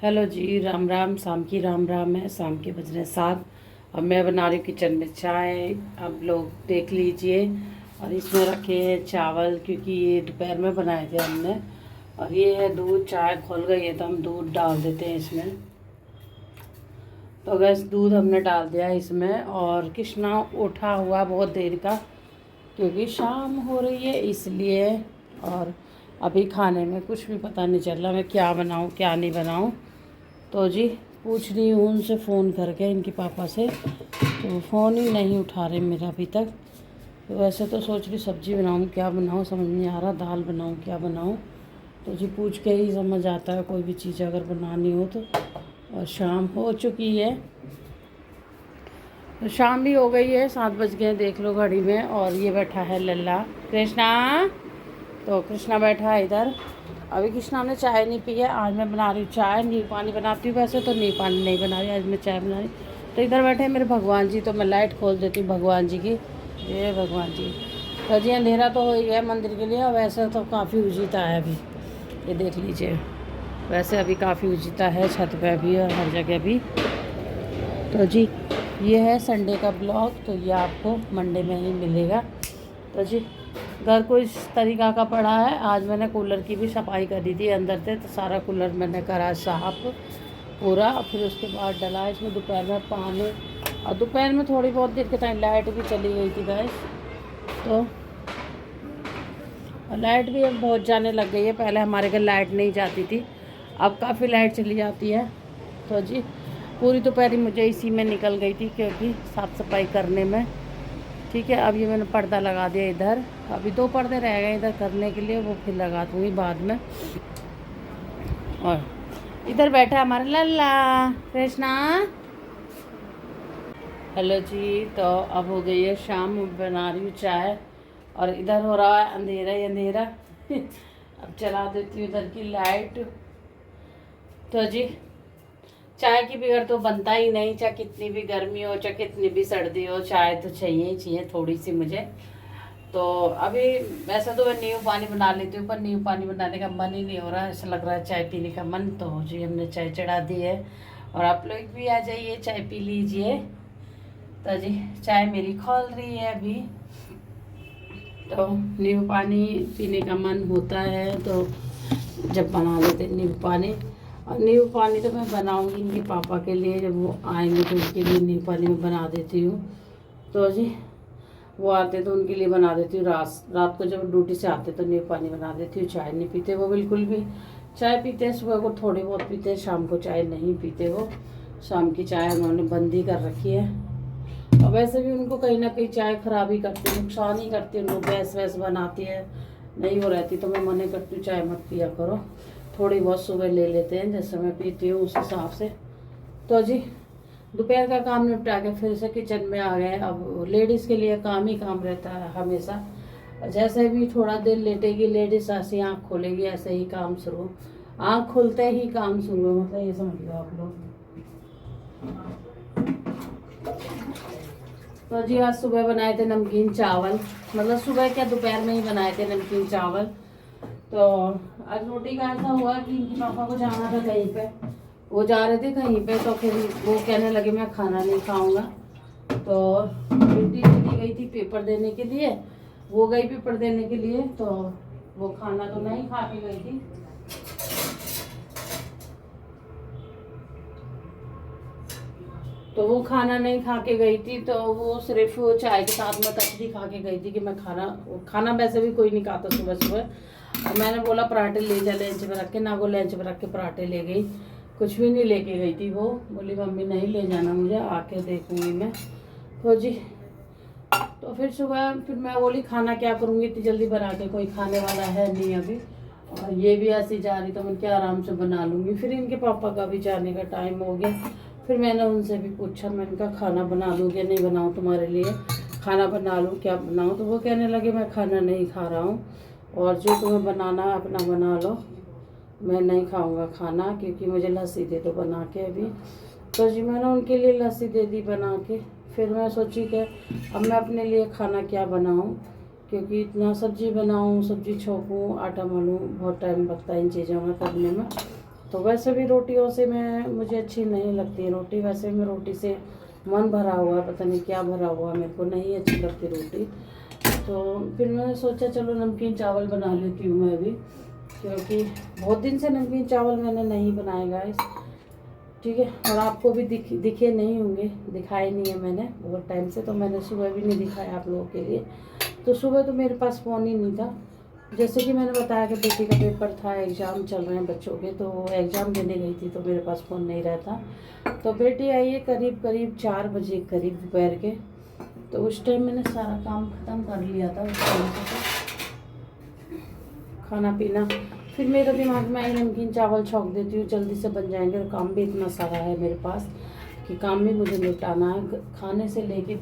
Hello जी, राम राम। शाम की राम राम है। शाम के बज रहे 7। अब मैं बना रही हूँ किचन में चाय। अब लोग देख लीजिए। और इसमें रखे हैं चावल, क्योंकि ये दोपहर में बनाए थे हमने। और ये है दूध। चाय खोल गई है तो हम दूध डाल देते हैं इसमें। तो गैस दूध हमने डाल दिया इसमें। और कृष्णा उठा हुआ बहुत देर का, क्योंकि शाम हो रही है इसलिए। और अभी खाने में कुछ भी पता नहीं चल रहा मैं क्या बनाऊँ क्या नहीं बनाऊँ। तो जी पूछ रही हूँ उनसे फ़ोन करके, इनके पापा से, तो फ़ोन ही नहीं उठा रहे मेरा अभी तक। तो वैसे तो सोच रही सब्ज़ी बनाऊँ क्या बनाऊँ, समझ नहीं आ रहा। दाल बनाऊँ क्या बनाऊँ। तो जी पूछ के ही समझ आता है कोई भी चीज़ अगर बनानी हो तो। और शाम हो चुकी है, तो शाम भी हो गई है। 7 बज गए देख लो घड़ी में। और ये बैठा है लल्ला कृष्णा। तो कृष्णा बैठा है इधर। अभी कृष्णा ने चाय नहीं पी है। आज मैं बना रही हूँ चाय। नींबू पानी बनाती हूँ वैसे तो, नींबू पानी नहीं बना रही आज मैं, चाय बना रही। तो इधर बैठे हैं मेरे भगवान जी। तो मैं लाइट खोल देती हूँ भगवान जी की। ये भगवान जी। तो जी अंधेरा तो हो ही गया मंदिर के लिए। वैसे तो काफ़ी उजीता है अभी, ये देख लीजिए। वैसे अभी काफ़ी उजीता है, छत पर भी और हर जगह भी। तो जी ये है संडे का ब्लॉग। तो ये आपको मंडे में ही मिलेगा। तो जी घर को इस तरीक़ा का पड़ा है। आज मैंने कूलर की भी सफाई करी थी अंदर से। तो सारा कूलर मैंने करा साफ पूरा। फिर उसके बाद डला इसमें दोपहर में पानी। और दोपहर में थोड़ी बहुत देर के टाइम लाइट भी चली गई थी गैस। तो लाइट भी अब बहुत जाने लग गई है। पहले हमारे घर लाइट नहीं जाती थी, अब काफ़ी लाइट चली जाती है। तो जी पूरी दोपहर मुझे इसी में निकल गई थी, क्योंकि साफ़ सफाई करने में। ठीक है, अब ये मैंने पर्दा लगा दिया इधर। अभी 2 पर्दे रह गए इधर करने के लिए, वो फिर लगा दूँगी बाद में। और इधर बैठा है हमारा लल्ला कृष्णा। हेलो जी। तो अब हो गई है शाम, बना रही हूँ चाय। और इधर हो रहा है अंधेरा ही अंधेरा। अब चला देती हूँ इधर की लाइट। तो जी चाय के बगैर तो बनता ही नहीं। चाहे कितनी भी गर्मी हो, चाहे कितनी भी सर्दी हो, चाय तो चाहिए ही चाहिए थोड़ी सी मुझे। तो अभी वैसे तो मैं नींबू पानी बना लेती हूँ, पर नींबू पानी बनाने का मन ही नहीं हो रहा है। ऐसा लग रहा है चाय पीने का मन। तो जी हमने चाय चढ़ा दी है। और आप लोग भी आ जाइए, चाय पी लीजिए। तो जी चाय मेरी खोल रही है अभी। तो नींबू पानी पीने का मन होता है तो जब बना लेते नींबू पानी। और नींबू पानी तो मैं बनाऊंगी इनके पापा के लिए, जब वो आएंगे तो उनके लिए नींबू पानी मैं बना देती हूँ। तो जी वो आते तो उनके लिए बना देती हूँ। रात को जब ड्यूटी से आते तो नींबू पानी बना देती हूँ। चाय नहीं पीते वो बिल्कुल भी। चाय पीते हैं सुबह को थोड़ी बहुत पीते हैं, शाम को चाय नहीं पीते वो। शाम की चाय उन्होंने बंद ही कर रखी है। और वैसे भी उनको कहीं ना कहीं चाय खराब ही करती है, नुकसान ही करती है। उनको गैस वैस बनाती है, नहीं हो रहती। तो मैं मना करती हूँ चाय मत पिया करो। थोड़ी बहुत सुबह ले लेते हैं जैसे मैं पीती हूँ उस हिसाब से। तो जी दोपहर का काम निपटा के फिर से किचन में आ गए। अब लेडीज़ के लिए काम ही काम रहता है हमेशा। जैसे भी थोड़ा देर लेटेगी लेडीज़, ऐसे आँख खोलेगी ऐसे ही काम शुरू। आँख खुलते ही काम शुरू, मतलब ये समझ लो आप लोग। तो जी आज सुबह बनाए थे नमकीन चावल। मतलब सुबह क्या दोपहर में ही बनाए थे नमकीन चावल। तो आज रोटी का ऐसा हुआ कि इनके पापा को जाना था कहीं पे, वो जा रहे थे कहीं पे। तो फिर वो कहने लगे मैं खाना नहीं खाऊंगा। तो बेटी चली गई थी पेपर देने के लिए, वो गई पेपर देने के लिए। तो वो खाना तो नहीं खा के गई थी। तो वो खाना नहीं खा के गई थी। तो वो सिर्फ चाय के साथ में कचरी खा के गई थी कि मैं खाना वैसे भी कोई नहीं खाता सुबह सुबह। और मैंने बोला पराठे ले जा लंच में रख के, ना वो लंच में रख के पराठे ले गई। कुछ भी नहीं लेके गई थी वो। बोली मम्मी नहीं ले जाना मुझे, आके देखूंगी मैं। तो जी तो फिर सुबह फिर मैं बोली खाना क्या करूँगी इतनी जल्दी बना के, कोई खाने वाला है नहीं अभी। और ये भी ऐसी जा रही तो मैं क्या आराम से बना लूँगी। फिर इनके पापा का भी जाने का टाइम हो गया। फिर मैंने उनसे भी पूछा, मैंने कहा खाना बना दूँ क्या नहीं बनाऊँ तुम्हारे लिए, खाना बना लूँ क्या बनाऊँ। तो वो कहने लगे मैं खाना नहीं खा रहा हूँ, और जो तुम्हें बनाना है अपना बना लो, मैं नहीं खाऊँगा खाना, क्योंकि मुझे लस्सी दे दो बना के अभी। तो जी मैंने उनके लिए लस्सी दे दी बना के। फिर मैं सोची कि अब मैं अपने लिए खाना क्या बनाऊँ, क्योंकि इतना सब्जी बनाऊँ, सब्जी छोंकूँ, आटा मलूँ, बहुत टाइम लगता है इन चीज़ों में करने में। तो वैसे भी रोटियों से मुझे अच्छी नहीं लगती है रोटी। वैसे मैं रोटी से मन भरा हुआ है, पता नहीं क्या भरा हुआ, मेरे को नहीं अच्छी लगती रोटी। तो फिर मैंने सोचा चलो नमकीन चावल बना लेती हूँ मैं भी, क्योंकि बहुत दिन से नमकीन चावल मैंने नहीं बनाए गाइस, ठीक है। और आपको भी दिखे नहीं होंगे, दिखाए नहीं है मैंने बहुत टाइम से, तो मैंने सुबह भी नहीं दिखाया आप लोगों के लिए। तो सुबह तो मेरे पास फ़ोन ही नहीं था, जैसे कि मैंने बताया कि बेटी का पेपर था, एग्ज़ाम चल रहे हैं बच्चों के, तो एग्ज़ाम देने गई थी तो मेरे पास फ़ोन नहीं रहता। तो बेटी आई है करीब 4 बजे करीब दोपहर के, तो उस टाइम मैंने सारा काम ख़त्म कर लिया था। उस टाइम से खाना पीना फिर मेरे दिमाग में आई नमकीन चावल छौंक देती हूँ, जल्दी से बन जाएंगे। और काम भी इतना सारा है मेरे पास कि काम भी मुझे निपटाना है, खाने से लेके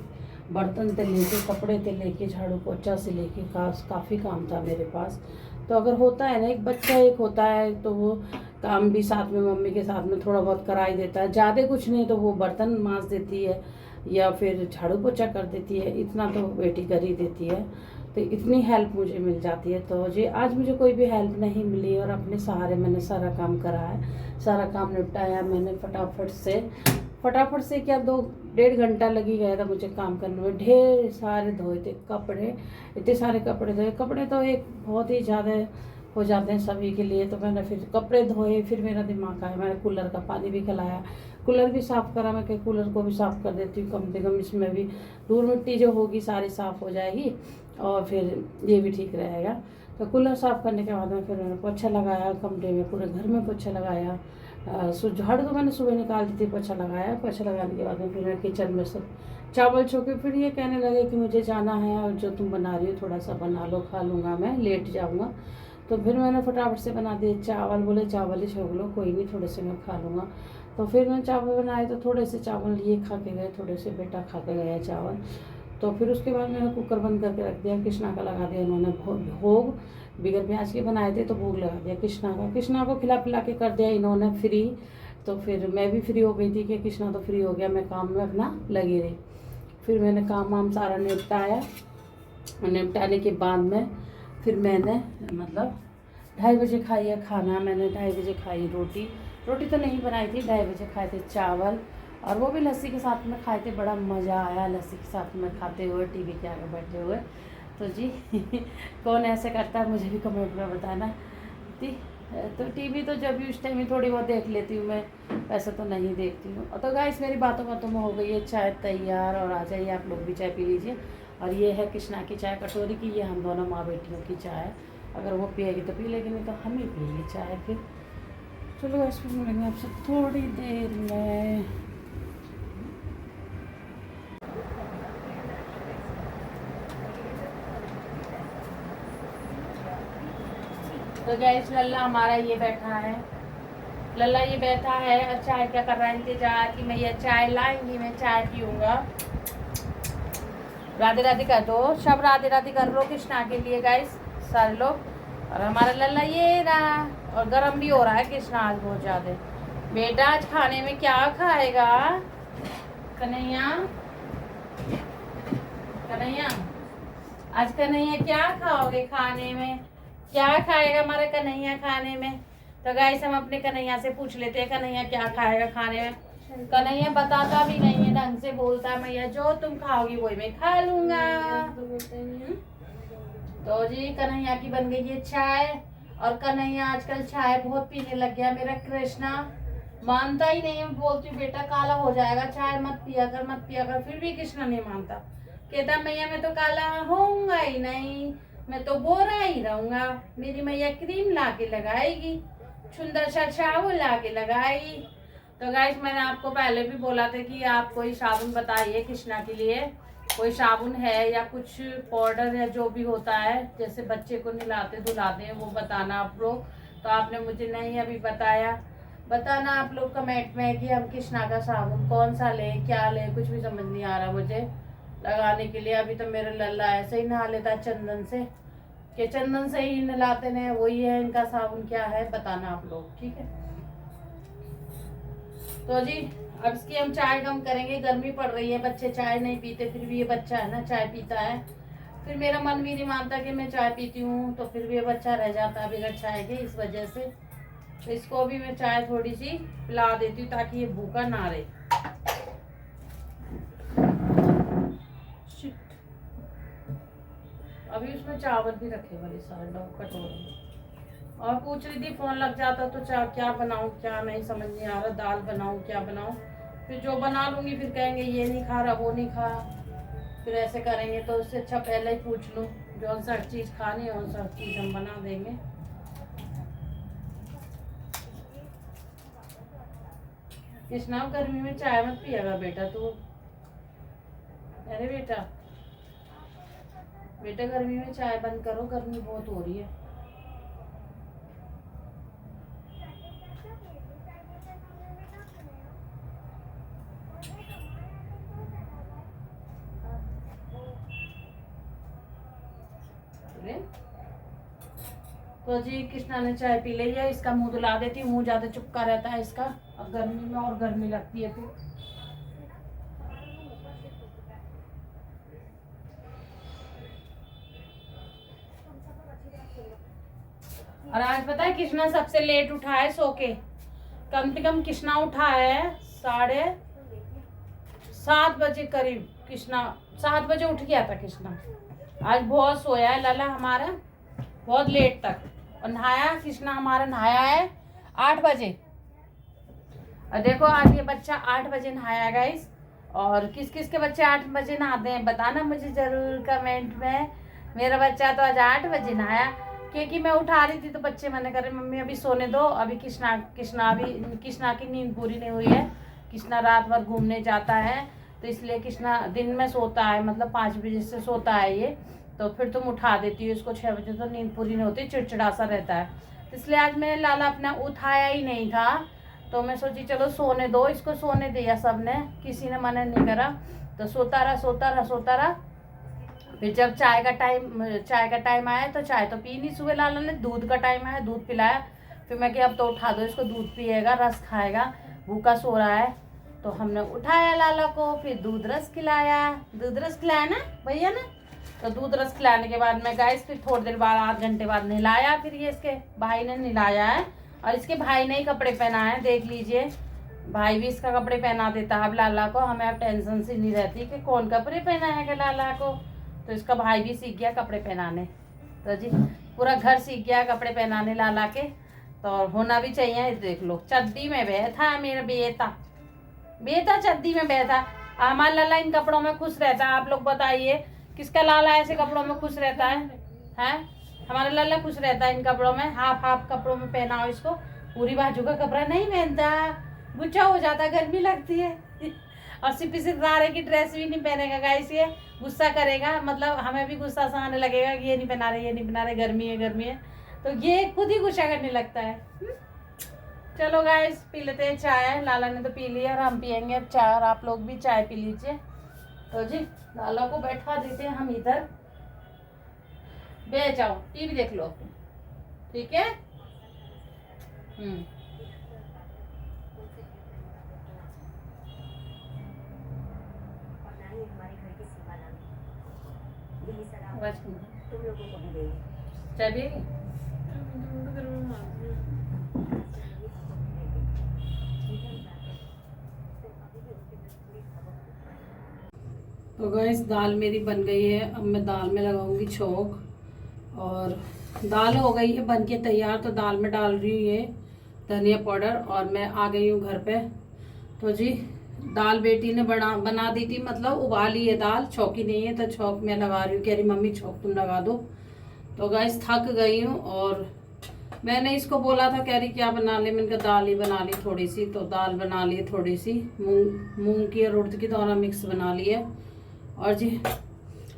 बर्तन से लेके कपड़े से लेके झाड़ू पोछा से लेके काफ़ी काम था मेरे पास। तो अगर होता है ना, एक बच्चा एक होता है तो वो काम भी साथ में मम्मी के साथ में थोड़ा बहुत करा ही देता है, ज़्यादा कुछ नहीं तो वो बर्तन मांज देती है या फिर झाड़ू पोछा कर देती है, इतना तो बेटी कर ही देती है। तो इतनी हेल्प मुझे मिल जाती है। तो जी आज मुझे कोई भी हेल्प नहीं मिली और अपने सहारे मैंने सारा काम करा है, सारा काम निपटाया मैंने फटाफट से क्या 2-1.5 घंटा लगी गया था मुझे काम करने में। ढेर सारे धोए थे कपड़े, इतने सारे कपड़े धोए। कपड़े तो एक बहुत ही ज़्यादा हो जाते हैं सभी के लिए, तो मैंने फिर कपड़े धोए। फिर मेरा दिमाग आया, मैंने कूलर का पानी भी खिलाया, कूलर भी साफ़ करा। मैं कि कूलर को भी साफ़ कर देती हूँ, कम से कम इसमें भी धूल मिट्टी जो होगी सारी साफ़ हो जाएगी और फिर ये भी ठीक रहेगा। तो कूलर साफ़ करने के बाद में फिर मैंने पोछा लगाया कमरे में, पूरे घर में पोछा लगाया। झाड़ू तो मैंने सुबह निकाल दी थी, पोछा लगाया। पोछा लगाने के बाद में फिर मैं किचन में सब चावल छोके। फिर ये कहने लगे कि मुझे जाना है और जो तुम बना रही हो थोड़ा सा बना लो, खा लूँगा, मैं लेट जाऊँगा। तो फिर मैंने फटाफट से बना दिए चावल। बोले चावल ही छोड़ लो, कोई नहीं, थोड़े से मैं खा लूँगा। तो फिर मैं चावल बनाए, तो थोड़े से चावल ये खा के गए, थोड़े से बेटा खा के गया चावल। तो फिर उसके बाद मैंने कुकर बंद करके रख दिया। कृष्णा का लगा दिया इन्होंने भोग, बिगर प्याज के बनाए थे तो भोग लगा दिया कृष्णा को खिला पिला के कर दिया इन्होंने फ्री। तो फिर मैं भी फ्री हो गई थी कि कृष्णा तो फ्री हो गया, मैं काम में अपना लगी रही। फिर मैंने काम वाम सारा निपटाया। निपटाने के बाद में फिर मैंने मतलब 2:30 बजे खाई है खाना। मैंने 2:30 बजे खाई रोटी तो नहीं बनाई थी, 2:30 बजे खाए थे चावल, और वो भी लस्सी के साथ में खाए थे। बड़ा मज़ा आया लस्सी के साथ में खाते हुए, टीवी के आगे बैठे हुए। तो जी कौन ऐसे करता है मुझे भी कमेंट में बताना। तो टीवी तो जब भी उस टाइम में थोड़ी बहुत देख लेती हूँ मैं, वैसे तो नहीं देखती हूँ। तो गाइस मेरी बातों में हो गई है चाय तैयार, और आ जाइए आप लोग भी चाय पी लीजिए। और ये है कृष्णा की चाय कटोरी की, ये हम दोनों माँ बेटियों की चाय। अगर वो पिएगी तो पी लेगी, नहीं तो हम ही पिएंगे चाय। फिर चलो गाइस फिर मिलेंगे आपसे थोड़ी देर में। तो गैस लल्ला हमारा ये बैठा है, लल्ला ये बैठा है और चाय क्या कर रहा है इंतजार कि मैं ये चाय लाएंगी, मैं चाय पीऊँगा। राधे राधे कर दो, सब राधे राधे कर लो कृष्णा के लिए गाइस सारे लोग। और हमारा लल्ला ये रहा, और गर्म भी हो रहा है कृष्णा आज बहुत ज़्यादा। बेटा आज खाने में क्या खाएगा कन्हैया? कन्हैया आज कन्हैया क्या खाओगे खाने में? क्या खाएगा हमारा कन्हैया खाने में? तो गाइस हम अपने कन्हैया से पूछ लेते हैं कन्हैया क्या खाएगा खाने में। कन्हैया बताता भी नहीं है ढंग से, बोलता है मैया जो तुम खाओगी वही मैं खा लूंगा। तो जी कन्हैया की बन गई है चाय, और कन्हैया आजकल चाय बहुत पीने लग गया। मेरा कृष्णा मानता ही नहीं है, बोलती हूँ बेटा काला हो जाएगा, चाय मत पिया कर, फिर भी कृष्णा नहीं मानता। कहता मैया मैं तो काला होऊंगा ही नहीं, मैं तो गोरा ही रहूंगा। मेरी मैया क्रीम ला के लगाएगी, सुंदर सा साबुन ला के लगाएगी। तो गाइस मैंने आपको पहले भी बोला था कि आप कोई साबुन बताइए कृष्णा के लिए, कोई साबुन है या कुछ पाउडर या जो भी होता है, जैसे बच्चे को नहलाते धुलाते हैं, वो बताना आप लोग। तो आपने मुझे नहीं अभी बताना आप लोग कमेंट में कि हम कृष्णा का साबुन कौन सा लें, क्या लें, कुछ भी समझ नहीं आ रहा मुझे लगाने के लिए। अभी तो मेरा लल्ला ऐसे ही नहा लेता है चंदन से, कि चंदन से ही नहलाते हैं, वही है इनका साबुन क्या है बताना आप लोग, ठीक है। तो जी अब इसकी हम चाय कम करेंगे, गर्मी पड़ रही है, बच्चे चाय नहीं पीते, फिर भी ये बच्चा है ना चाय पीता है। फिर मेरा मन भी नहीं मानता कि मैं चाय पीती हूँ, तो फिर भी ये बच्चा रह जाता है बिगड़ चाय के, इस वजह से तो इसको भी मैं चाय थोड़ी सी पिला देती हूँ ताकि ये भूखा ना रहे। अभी उसमें चावल भी रखे बड़े सारे कटोरे। और पूछ रही थी फोन लग जाता तो क्या बनाऊं, क्या नहीं समझ नहीं आ रहा, दाल बनाऊं क्या बनाऊं। फिर जो बना लूंगी फिर कहेंगे ये नहीं खा रहा वो नहीं खा, फिर ऐसे करेंगे। तो उससे अच्छा पहले ही पूछ लूं जो सा चीज़ खानी है वो सब चीज़ हम बना देंगे। कृष्णा गर्मी में चाय मत पिएगा बेटा तू। अरे बेटा बेटा गर्मी में चाय बंद करो, गर्मी बहुत हो रही है। तो जी कृष्णा ने चाय पी ली है, इसका मुंह धुला देती हूँ, मुंह ज्यादा चुपका रहता है इसका, अब गर्मी में और गर्मी लगती है फिर। और आज पता है कृष्णा सबसे लेट उठा है सो के। कम से कम कृष्णा उठा है 7:30 बजे करीब। कृष्णा 7 बजे उठ गया था कृष्णा। आज बहुत सोया है लाला हमारा, बहुत लेट तक। और नहाया कृष्णा हमारा नहाया है 8 बजे। और देखो आज ये बच्चा 8 बजे नहाया गाइस। और किस किस के बच्चे 8 बजे नहाते हैं बताना मुझे जरूर कमेंट में। मेरा बच्चा तो आज 8 बजे नहाया, क्योंकि मैं उठा रही थी तो बच्चे मना कर रहे मम्मी अभी सोने दो, अभी कृष्णा की नींद पूरी नहीं हुई है। कृष्णा रात भर घूमने जाता है तो इसलिए कृष्णा दिन में सोता है, मतलब 5 बजे से सोता है ये। तो फिर तुम उठा देती हो इसको 6 बजे, तो नींद पूरी नहीं होती, चिड़चिड़ा सा रहता है। इसलिए आज मैंने लाला अपना उठाया ही नहीं था। तो मैं सोची चलो सोने दो इसको, सोने दिया सबने, किसी ने मना नहीं करा। तो सोता रहा। फिर जब चाय का टाइम आया तो चाय तो पी नहीं सुबह लाला ने। दूध का टाइम आया, दूध पिलाया। फिर मैं कि अब तो उठा दो इसको, दूध पिएगा, रस खाएगा, भूखा सो रहा है। तो हमने उठाया लाला को, फिर दूध रस खिलाया ना भैया ना। तो दूध रस खिलाने के बाद में गाइस फिर थोड़ी देर बाद 8 घंटे बाद नहलाया। फिर ये इसके भाई ने नहलाया है, और इसके भाई ने ही कपड़े पहनाए हैं, देख लीजिए। भाई भी इसका कपड़े पहना देता है अब लाला को। हमें अब टेंशन सी नहीं रहती कि कौन कपड़े पहनाएगा लाला को। तो इसका भाई भी सीख गया कपड़े पहनाने। तो जी पूरा घर सीख गया कपड़े पहनाने लाला के। तो होना भी चाहिए। देख लो चड्डी में बैठा है मेरा बेटा चड्डी में बैठा। हमारा लाला इन कपड़ों में खुश रहता है। आप लोग बताइए किसका लाला ऐसे कपड़ों में खुश रहता है? हमारा लाला खुश रहता है इन कपड़ों में। हाफ कपड़ों में पहनाओ इसको, पूरी बाजू का कपड़ा नहीं पहनता, गुच्छा हो जाता, गर्मी लगती है। और सिर्फ की ड्रेस भी नहीं पहनेगा गाइस, ये गुस्सा करेगा, मतलब हमें भी गुस्सा सा आने लगेगा कि ये नहीं पहना रहे, गर्मी है। तो ये खुद ही गुस्सा करने लगता है। चलो गाइस पी लेते हैं चाय। लाला ने तो पी लिया और हम पियेंगे अब चाय, और आप लोग भी चाय पी लीजिए। तो जी लाला को बैठा देते हैं हम इधर, बैठ जाओ टीवी देख लो, ठीक है। तुम लोगों को भी देंगे चाय पिएगी? तो गाइस दाल मेरी बन गई है। अब मैं दाल में लगाऊंगी छोंक, और दाल हो गई है बन के तैयार। तो दाल में डाल रही हूँ ये धनिया पाउडर, और मैं आ गई हूँ घर पे। तो जी दाल बेटी ने बना दी थी, मतलब उबाली है दाल, छौकी नहीं है। तो छौक मैं लगा रही हूँ, कह रही मम्मी छौक तुम लगा दो। तो गाइस थक गई हूँ, और मैंने इसको बोला था, कह रही क्या बना ले, मैंने कहा दाल ही बना ली थोड़ी सी। तो दाल बना ली थोड़ी सी, मूंग की और उड़द की दोनों मिक्स बना ली है। और जी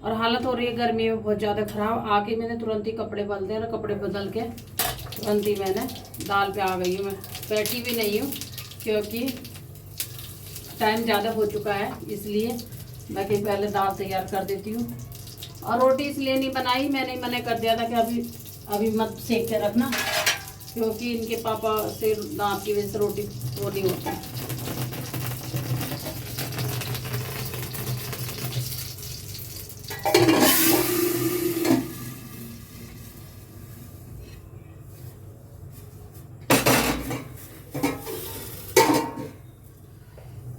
और हालत हो रही है गर्मी में बहुत ज़्यादा ख़राब। आके मैंने तुरंत ही कपड़े बदले, और कपड़े बदल के तुरंत ही मैंने दाल पे आ गई हूँ। मैं बैठी भी नहीं हूँ क्योंकि टाइम ज़्यादा हो चुका है, इसलिए मैं कहीं पहले दाल तैयार कर देती हूँ। और रोटी इसलिए नहीं बनाई, मैंने मना कर दिया था कि अभी मत सेक के रखना, क्योंकि इनके पापा से दांत की वजह से रोटी होती है।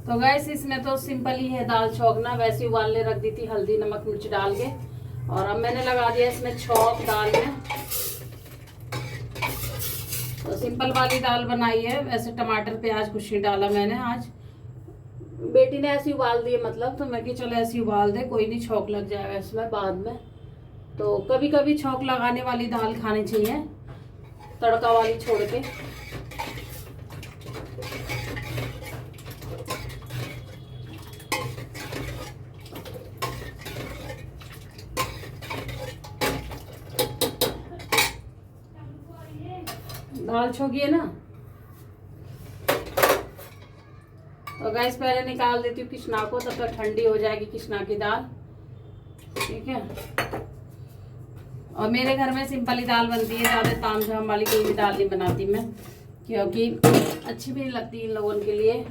तो गैस इसमें तो सिंपल ही है दाल छौंकना, वैसे उबालने रख दी थी हल्दी नमक मिर्च डाल के, और अब मैंने लगा दिया इसमें छौंक दाल में। तो सिंपल वाली दाल बनाई है, वैसे टमाटर प्याज कुछ नहीं डाला मैंने आज, बेटी ने ऐसी उबाल दी है मतलब, तो मैं कि चलो ऐसी उबाल दे, कोई नहीं छौंक लग जाएगा इसमें बाद में। तो कभी कभी छौंक लगाने वाली दाल खानी चाहिए, तड़का वाली छोड़ के। दाल छोकी है ना, तो गैस पहले निकाल देती हूँ किशना को, तब तक ठंडी हो जाएगी किशना की दाल, ठीक है। और मेरे घर में सिंपल ही दाल बनती है, ज़्यादा तामझाम वाली कोई भी दाल नहीं बनाती मैं, क्योंकि अच्छी भी नहीं लगती इन लोगों के लिए,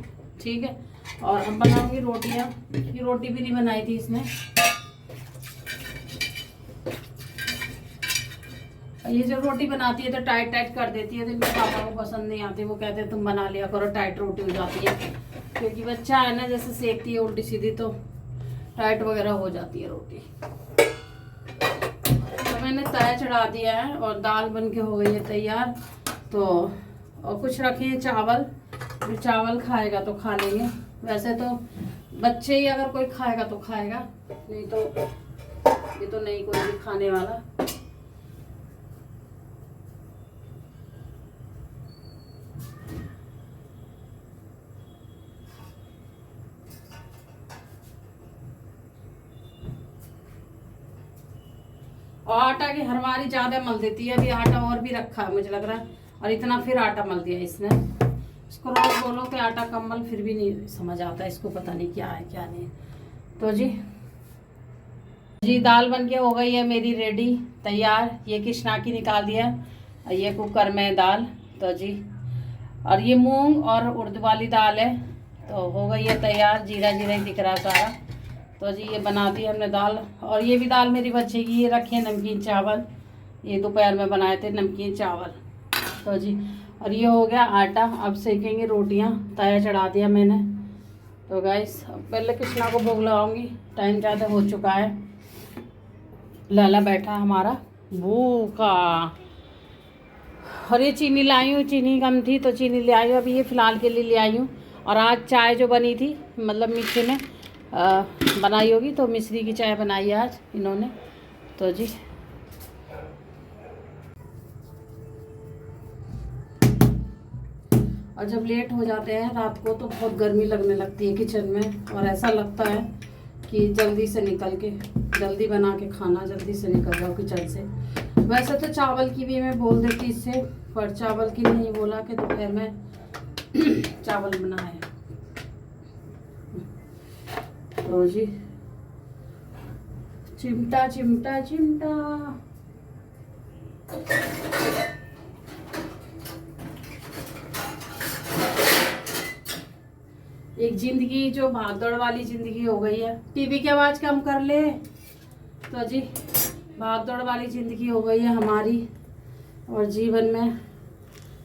ठीक है। और हम बनाऊंगी रोटियाँ, ये रोटी भी नहीं बनाई थी इसने। ये जब रोटी बनाती है तो टाइट टाइट कर देती है, तो इनके पापा को पसंद नहीं आती, वो कहते हैं तुम बना लिया करो, टाइट रोटी हो जाती है, क्योंकि बच्चा है ना, जैसे सेकती है उल्टी सीधी तो टाइट वगैरह हो जाती है रोटी। तो मैंने तया चढ़ा दिया है और दाल बन के हो गई है तैयार। तो और कुछ रखे हैं चावल, जो चावल खाएगा तो खा लेंगे, वैसे तो बच्चे ही अगर कोई खाएगा तो खाएगा, नहीं तो ये तो नहीं कोई भी खाने वाला। और आटा की हरवारी ज्यादा मल देती है, अभी आटा और भी रखा है मुझे लग रहा है, और इतना फिर आटा मल दिया इसने। इसको रोज बोलो कि आटा कम मल, फिर भी नहीं समझ आता इसको, पता नहीं क्या है क्या नहीं। तो जी दाल बन के हो गई है मेरी रेडी तैयार, ये किशना की निकाल दिया, ये कुकर में दाल। तो जी, और ये मूंग और उड़द वाली दाल है, तो हो गई है तैयार, जीरा जीरा ही दिख रहा है सारा। तो जी ये बना दी हमने दाल, और ये भी दाल मेरी बचेगी, ये रखे हैं नमकीन चावल, ये दोपहर में बनाए थे नमकीन चावल। तो जी, और ये हो गया आटा, अब सेकेंगे रोटियां, तया चढ़ा दिया मैंने। तो गाइस पहले कृष्णा को भोग लगाऊंगी, टाइम ज़्यादा हो चुका है, लाला बैठा हमारा भूखा। और ये चीनी लाई हूँ, चीनी कम थी तो चीनी ले आई हूँ, अभी ये फ़िलहाल के लिए ले आई हूँ। और आज चाय जो बनी थी, मतलब मीठे में बनाई होगी, तो मिश्री की चाय बनाई है आज इन्होंने। तो जी और जब लेट हो जाते हैं रात को तो बहुत गर्मी लगने लगती है किचन में, और ऐसा लगता है कि जल्दी से निकल के जल्दी बना के खाना, जल्दी से निकल जाओ किचन से। वैसे तो चावल की भी मैं बोल देती इससे, पर चावल की नहीं बोला कि दोपहर में चावल बनाए। तो जी चिमटा चिमटा चिमटा, एक जिंदगी जो भागदौड़ वाली जिंदगी हो गई है। टीवी की आवाज़ कम कर ले। तो जी भागदौड़ वाली जिंदगी हो गई है हमारी, और जीवन में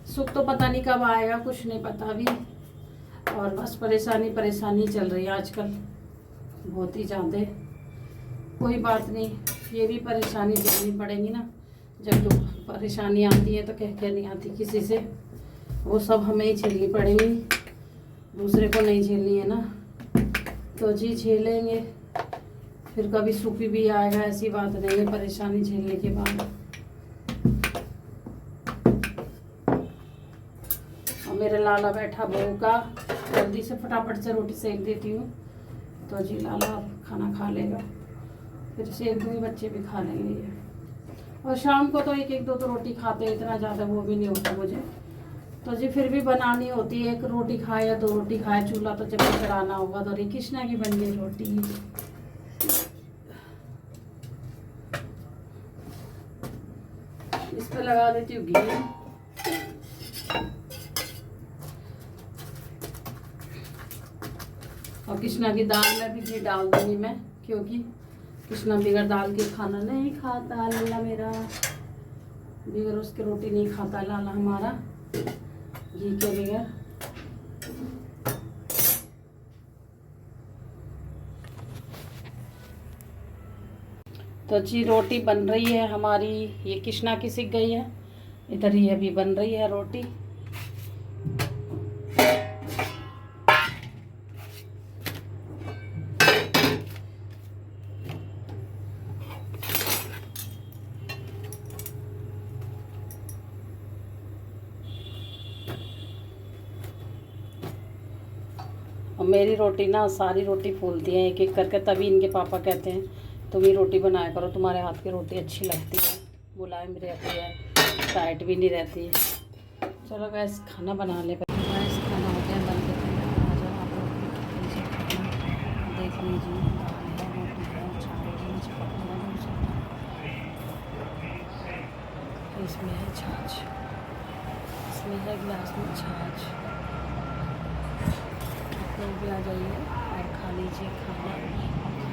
सुख तो पता नहीं कब आएगा, कुछ नहीं पता अभी, और बस परेशानी परेशानी चल रही है आजकल बहुत ही ज़्यादा। कोई बात नहीं, ये भी परेशानी झेलनी पड़ेगी ना, जब दुख परेशानी आती है तो कह नहीं आती किसी से, वो सब हमें ही झेलनी पड़ेगी, दूसरे को नहीं झेलनी है ना। तो जी झेलेंगे, फिर कभी सुख भी आएगा, ऐसी बात नहीं है परेशानी झेलने के बाद। और मेरा लाला बैठा भूखा, जल्दी से फटाफट से रोटी सेक देती हूँ। तो जी लाला खाना खा लेगा, फिर सेक दूँगी, बच्चे भी खा लेंगे ये। और शाम को तो एक एक दो तो रोटी खाते हैं, इतना ज़्यादा वो भी नहीं होता मुझे। तो जी फिर भी बनानी होती है, एक रोटी खाए या दो रोटी खाए, चूल्हा तो जब चढ़ाना होगा। तो री कृष्णा की बन गई रोटी, इस पर लगा देती हूँ घी। और कृष्णा की दाल में भी घी डाल दूंगी मैं, क्योंकि कृष्णा बगैर दाल के खाना नहीं खाता। लाला मेरा बगैर उसके रोटी नहीं खाता लाला हमारा, घी के बगैर। तो जी रोटी बन रही है हमारी। ये कृष्णा की सीख गई है, इधर ही अभी बन रही है रोटी। और मेरी रोटी ना सारी रोटी फूलती है एक एक करके, तभी इनके पापा कहते हैं तुम ही रोटी बनाया करो, तुम्हारे हाथ की रोटी अच्छी लगती है, मुलायम रहती है, टाइट भी नहीं रहती है। चलो गैस खाना बना ले। गैस खाना हो गया बन के तैयार। आ जाओ आप लोग भी खा लीजिए खाना। देख लीजिए दाल है, रोटी है, चावल है, चिपक इसमें है छाछ, इसमें है गिलास में छाछ। लोग भी आ जाइए और खा लीजिए खाना।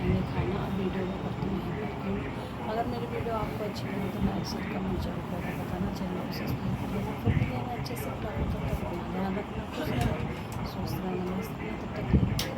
और खाना वीडियो में करती नहीं करती हूँ। अगर मेरी वीडियो आपको अच्छी लगे तो लाइक शेयर कमेंट जरूर करके बताना, चैनल को सब्सक्राइब करिएगा। फिर मिलेंगे अच्छे से ब्लॉग, तब तक ध्यान रखना, खुश रहना, स्वस्थ रहना, मस्त रहना, तब तक